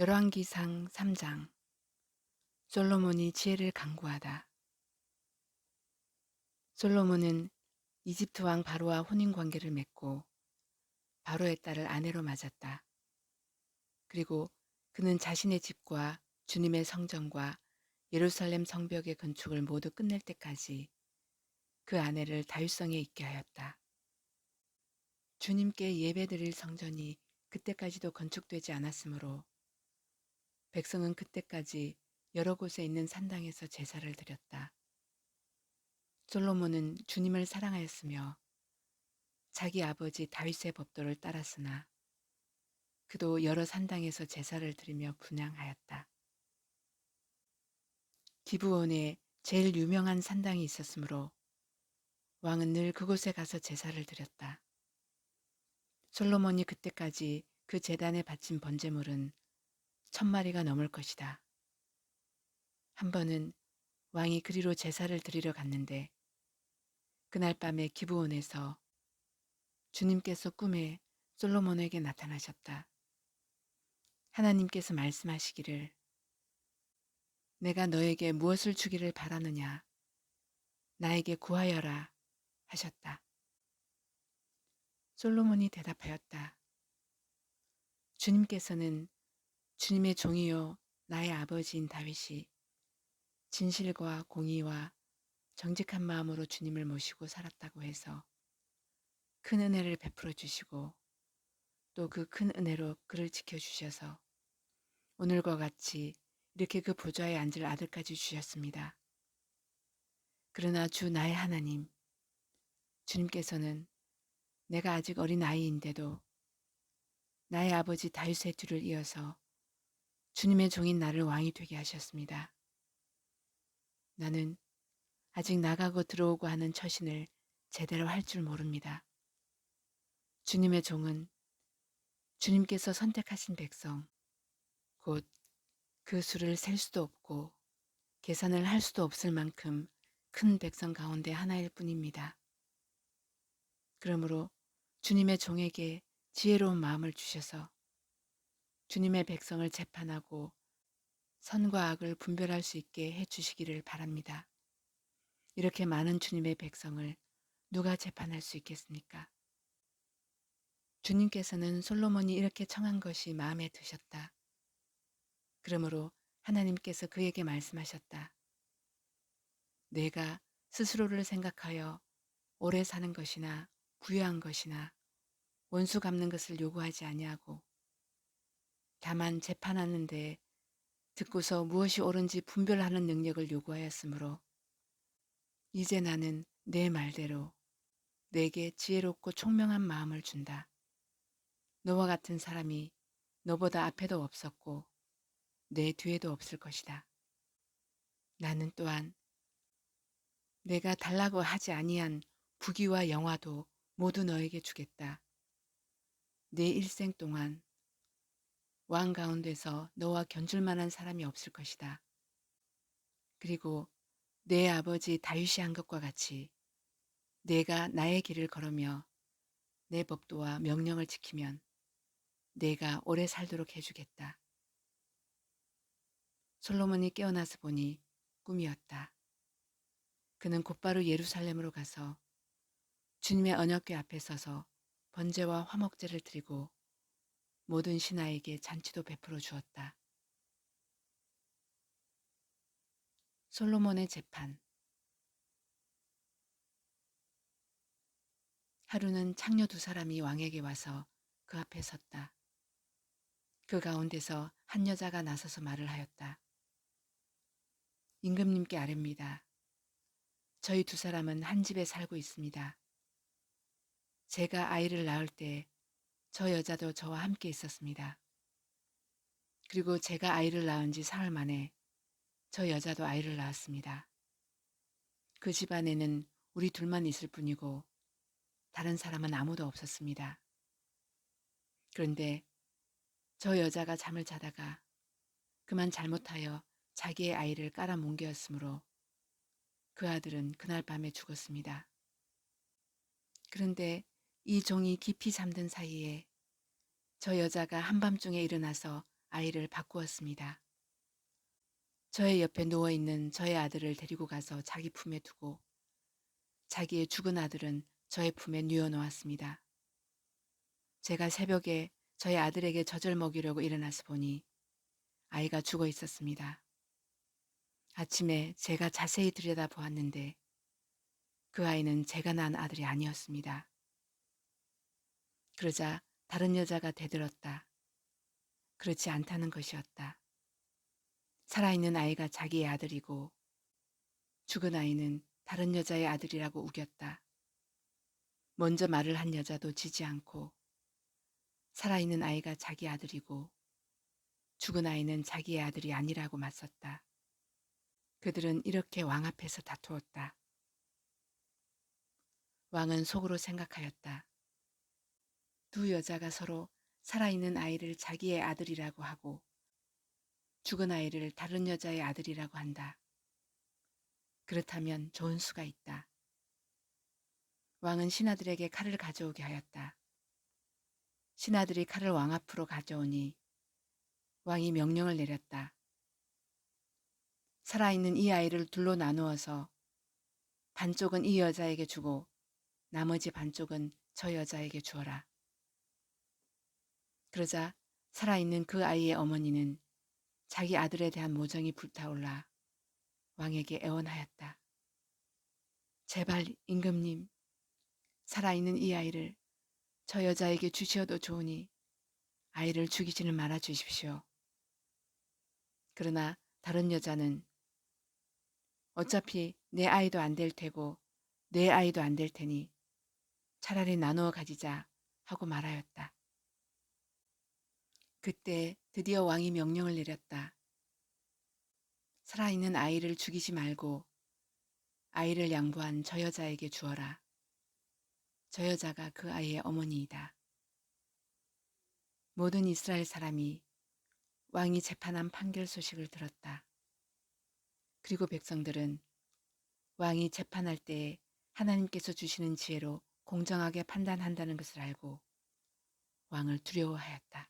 열왕기상 3장. 솔로몬이 지혜를 강구하다. 솔로몬은 이집트 왕 바로와 혼인 관계를 맺고 바로의 딸을 아내로 맞았다. 그리고 그는 자신의 집과 주님의 성전과 예루살렘 성벽의 건축을 모두 끝낼 때까지 그 아내를 다윗성에 있게 하였다. 주님께 예배드릴 성전이 그때까지도 건축되지 않았으므로 백성은 그때까지 여러 곳에 있는 산당에서 제사를 드렸다. 솔로몬은 주님을 사랑하였으며 자기 아버지 다윗의 법도를 따랐으나 그도 여러 산당에서 제사를 드리며 분향하였다. 기브온에 제일 유명한 산당이 있었으므로 왕은 늘 그곳에 가서 제사를 드렸다. 솔로몬이 그때까지 그 제단에 바친 번제물은 1000마리가 넘을 것이다. 한 번은 왕이 그리로 제사를 드리러 갔는데 그날 밤에 기브온에서 주님께서 꿈에 솔로몬에게 나타나셨다. 하나님께서 말씀하시기를 내가 너에게 무엇을 주기를 바라느냐 나에게 구하여라 하셨다. 솔로몬이 대답하였다. 주님께서는 주님의 종이요 나의 아버지인 다윗이 진실과 공의와 정직한 마음으로 주님을 모시고 살았다고 해서 큰 은혜를 베풀어 주시고 또 그 큰 은혜로 그를 지켜주셔서 오늘과 같이 이렇게 그 보좌에 앉을 아들까지 주셨습니다. 그러나 주 나의 하나님, 주님께서는 내가 아직 어린 아이인데도 나의 아버지 다윗의 뒤를 이어서 주님의 종인 나를 왕이 되게 하셨습니다. 나는 아직 나가고 들어오고 하는 처신을 제대로 할 줄 모릅니다. 주님의 종은 주님께서 선택하신 백성, 곧 그 수를 셀 수도 없고 계산을 할 수도 없을 만큼 큰 백성 가운데 하나일 뿐입니다. 그러므로 주님의 종에게 지혜로운 마음을 주셔서 주님의 백성을 재판하고 선과 악을 분별할 수 있게 해주시기를 바랍니다. 이렇게 많은 주님의 백성을 누가 재판할 수 있겠습니까? 주님께서는 솔로몬이 이렇게 청한 것이 마음에 드셨다. 그러므로 하나님께서 그에게 말씀하셨다. 내가 스스로를 생각하여 오래 사는 것이나 부유한 것이나 원수 갚는 것을 요구하지 아니하고 다만 재판하는 데 듣고서 무엇이 옳은지 분별하는 능력을 요구하였으므로 이제 나는 내 말대로 내게 지혜롭고 총명한 마음을 준다. 너와 같은 사람이 너보다 앞에도 없었고 내 뒤에도 없을 것이다. 나는 또한 내가 달라고 하지 아니한 부귀와 영화도 모두 너에게 주겠다. 내 일생 동안 왕 가운데서 너와 견줄 만한 사람이 없을 것이다. 그리고 내 아버지 다윗이 한 것과 같이 내가 나의 길을 걸으며 내 법도와 명령을 지키면 내가 오래 살도록 해주겠다. 솔로몬이 깨어나서 보니 꿈이었다. 그는 곧바로 예루살렘으로 가서 주님의 언약궤 앞에 서서 번제와 화목제를 드리고 모든 신하에게 잔치도 베풀어 주었다. 솔로몬의 재판. 하루는 창녀 2사람이 왕에게 와서 그 앞에 섰다. 그 가운데서 한 여자가 나서서 말을 하였다. 임금님께 아뢰입니다. 저희 2사람은 한 집에 살고 있습니다. 제가 아이를 낳을 때 저 여자도 저와 함께 있었습니다. 그리고 제가 아이를 낳은 지 사흘 만에 저 여자도 아이를 낳았습니다. 그 집안에는 우리 둘만 있을 뿐이고 다른 사람은 아무도 없었습니다. 그런데 저 여자가 잠을 자다가 그만 잘못하여 자기의 아이를 깔아뭉개었으므로 그 아들은 그날 밤에 죽었습니다. 그런데 이 종이 깊이 잠든 사이에 저 여자가 한밤중에 일어나서 아이를 바꾸었습니다. 저의 옆에 누워있는 저의 아들을 데리고 가서 자기 품에 두고 자기의 죽은 아들은 저의 품에 뉘어놓았습니다. 제가 새벽에 저의 아들에게 젖을 먹이려고 일어나서 보니 아이가 죽어 있었습니다. 아침에 제가 자세히 들여다보았는데 그 아이는 제가 낳은 아들이 아니었습니다. 그러자 다른 여자가 대들었다. 그렇지 않다는 것이었다. 살아있는 아이가 자기의 아들이고 죽은 아이는 다른 여자의 아들이라고 우겼다. 먼저 말을 한 여자도 지지 않고 살아있는 아이가 자기 아들이고 죽은 아이는 자기의 아들이 아니라고 맞섰다. 그들은 이렇게 왕 앞에서 다투었다. 왕은 속으로 생각하였다. 두 여자가 서로 살아있는 아이를 자기의 아들이라고 하고 죽은 아이를 다른 여자의 아들이라고 한다. 그렇다면 좋은 수가 있다. 왕은 신하들에게 칼을 가져오게 하였다. 신하들이 칼을 왕 앞으로 가져오니 왕이 명령을 내렸다. 살아있는 이 아이를 둘로 나누어서 반쪽은 이 여자에게 주고 나머지 반쪽은 저 여자에게 주어라. 그러자 살아있는 그 아이의 어머니는 자기 아들에 대한 모정이 불타올라 왕에게 애원하였다. 제발 임금님, 살아있는 이 아이를 저 여자에게 주시어도 좋으니 아이를 죽이지는 말아 주십시오. 그러나 다른 여자는 어차피 내 아이도 안 될 테고 내 아이도 안 될 테니 차라리 나누어 가지자 하고 말하였다. 그때 드디어 왕이 명령을 내렸다. 살아있는 아이를 죽이지 말고 아이를 양보한 저 여자에게 주어라. 저 여자가 그 아이의 어머니이다. 모든 이스라엘 사람이 왕이 재판한 판결 소식을 들었다. 그리고 백성들은 왕이 재판할 때에 하나님께서 주시는 지혜로 공정하게 판단한다는 것을 알고 왕을 두려워하였다.